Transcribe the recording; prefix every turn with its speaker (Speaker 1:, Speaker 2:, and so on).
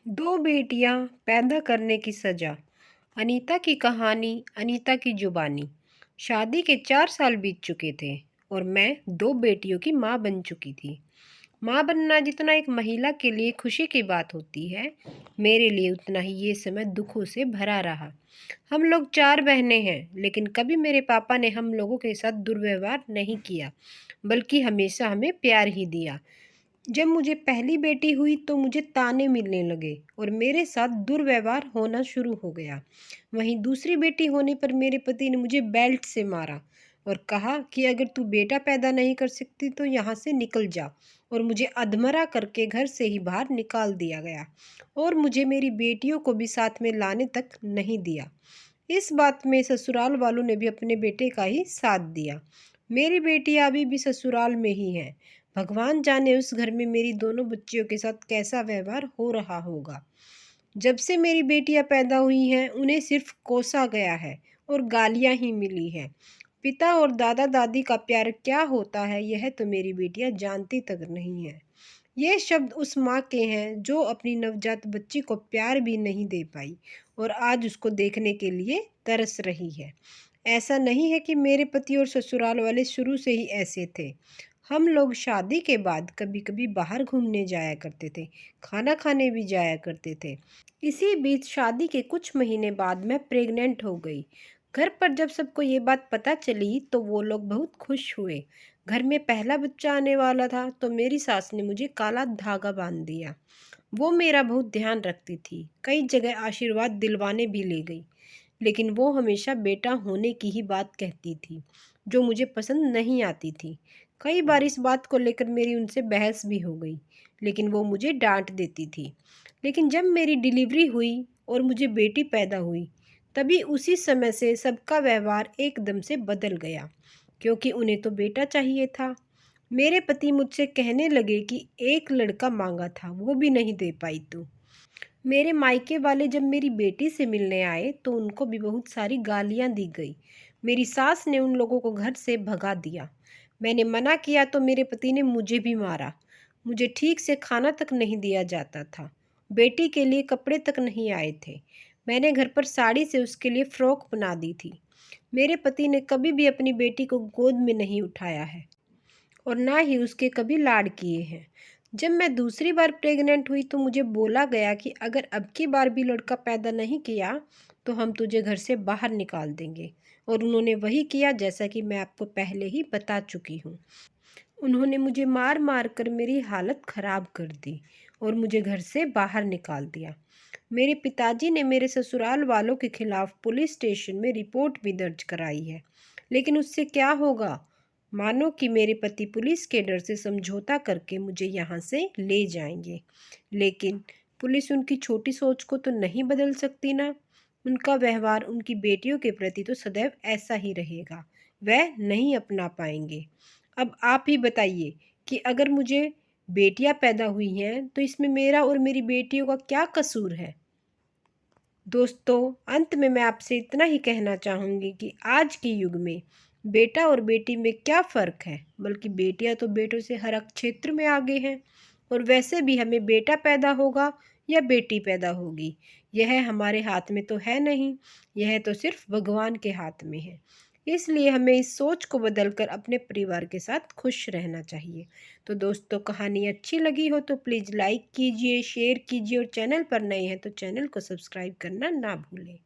Speaker 1: दो बेटियां पैदा करने की सजा। अनीता की कहानी, अनीता की जुबानी। शादी के 4 साल बीत चुके थे और मैं दो बेटियों की माँ बन चुकी थी। माँ बनना जितना एक महिला के लिए खुशी की बात होती है, मेरे लिए उतना ही ये समय दुखों से भरा रहा। हम लोग 4 बहनें हैं, लेकिन कभी मेरे पापा ने हम लोगों के साथ दुर्व्यवहार नहीं किया, बल्कि हमेशा हमें प्यार ही दिया। जब मुझे पहली बेटी हुई तो मुझे ताने मिलने लगे और मेरे साथ दुर्व्यवहार होना शुरू हो गया। वहीं दूसरी बेटी होने पर मेरे पति ने मुझे बेल्ट से मारा और कहा कि अगर तू बेटा पैदा नहीं कर सकती तो यहाँ से निकल जा, और मुझे अधमरा करके घर से ही बाहर निकाल दिया गया और मुझे मेरी बेटियों को भी साथ में लाने तक नहीं दिया। इस बात में ससुराल वालों ने भी अपने बेटे का ही साथ दिया। मेरी बेटियां अभी भी ससुराल में ही हैं। भगवान जाने उस घर में मेरी दोनों बच्चियों के साथ कैसा व्यवहार हो रहा होगा। जब से मेरी बेटियां पैदा हुई हैं, उन्हें सिर्फ कोसा गया है और गालियां ही मिली हैं। पिता और दादा दादी का प्यार क्या होता है, यह तो मेरी बेटियां जानती तक नहीं है। ये शब्द उस माँ के हैं जो अपनी नवजात बच्ची को प्यार भी नहीं दे पाई और आज उसको देखने के लिए तरस रही है। ऐसा नहीं है कि मेरे पति और ससुराल वाले शुरू से ही ऐसे थे। हम लोग शादी के बाद कभी कभी बाहर घूमने जाया करते थे, खाना खाने भी जाया करते थे। इसी बीच शादी के कुछ महीने बाद मैं प्रेग्नेंट हो गई। घर पर जब सबको ये बात पता चली तो वो लोग बहुत खुश हुए। घर में पहला बच्चा आने वाला था तो मेरी सास ने मुझे काला धागा बांध दिया। वो मेरा बहुत ध्यान रखती थी, कई जगह आशीर्वाद दिलवाने भी ले गई, लेकिन वो हमेशा बेटा होने की ही बात कहती थी, जो मुझे पसंद नहीं आती थी। कई बार इस बात को लेकर मेरी उनसे बहस भी हो गई, लेकिन वो मुझे डांट देती थी। लेकिन जब मेरी डिलीवरी हुई और मुझे बेटी पैदा हुई, तभी उसी समय से सबका व्यवहार एकदम से बदल गया, क्योंकि उन्हें तो बेटा चाहिए था। मेरे पति मुझसे कहने लगे कि एक लड़का मांगा था, वो भी नहीं दे पाई तू। मेरे मायके वाले जब मेरी बेटी से मिलने आए तो उनको भी बहुत सारी गालियां दी गई। मेरी सास ने उन लोगों को घर से भगा दिया। मैंने मना किया तो मेरे पति ने मुझे भी मारा। मुझे ठीक से खाना तक नहीं दिया जाता था। बेटी के लिए कपड़े तक नहीं आए थे। मैंने घर पर साड़ी से उसके लिए फ्रॉक बना दी थी। मेरे पति ने कभी भी अपनी बेटी को गोद में नहीं उठाया है और ना ही उसके कभी लाड किए हैं। जब मैं दूसरी बार प्रेग्नेंट हुई तो मुझे बोला गया कि अगर अब की बार भी लड़का पैदा नहीं किया तो हम तुझे घर से बाहर निकाल देंगे, और उन्होंने वही किया जैसा कि मैं आपको पहले ही बता चुकी हूँ। उन्होंने मुझे मार मार कर मेरी हालत ख़राब कर दी और मुझे घर से बाहर निकाल दिया। मेरे पिताजी ने मेरे ससुराल वालों के खिलाफ पुलिस स्टेशन में रिपोर्ट भी दर्ज कराई है, लेकिन उससे क्या होगा? मानो कि मेरे पति पुलिस के डर से समझौता करके मुझे यहाँ से ले जाएंगे, लेकिन पुलिस उनकी छोटी सोच को तो नहीं बदल सकती ना। उनका व्यवहार उनकी बेटियों के प्रति तो सदैव ऐसा ही रहेगा। वह नहीं अपना पाएंगे। अब आप ही बताइए कि अगर मुझे बेटियां पैदा हुई हैं तो इसमें मेरा और मेरी बेटियों का क्या कसूर है? दोस्तों, अंत में मैं आपसे इतना ही कहना चाहूँगी कि आज के युग में बेटा और बेटी में क्या फ़र्क है, बल्कि बेटियां तो बेटों से हर एक क्षेत्र में आगे हैं। और वैसे भी हमें बेटा पैदा होगा या बेटी पैदा होगी, यह हमारे हाथ में तो है नहीं, यह तो सिर्फ भगवान के हाथ में है। इसलिए हमें इस सोच को बदलकर अपने परिवार के साथ खुश रहना चाहिए। तो दोस्तों, कहानी अच्छी लगी हो तो प्लीज़ लाइक कीजिए, शेयर कीजिए, और चैनल पर नए हैं तो चैनल को सब्सक्राइब करना ना भूलें।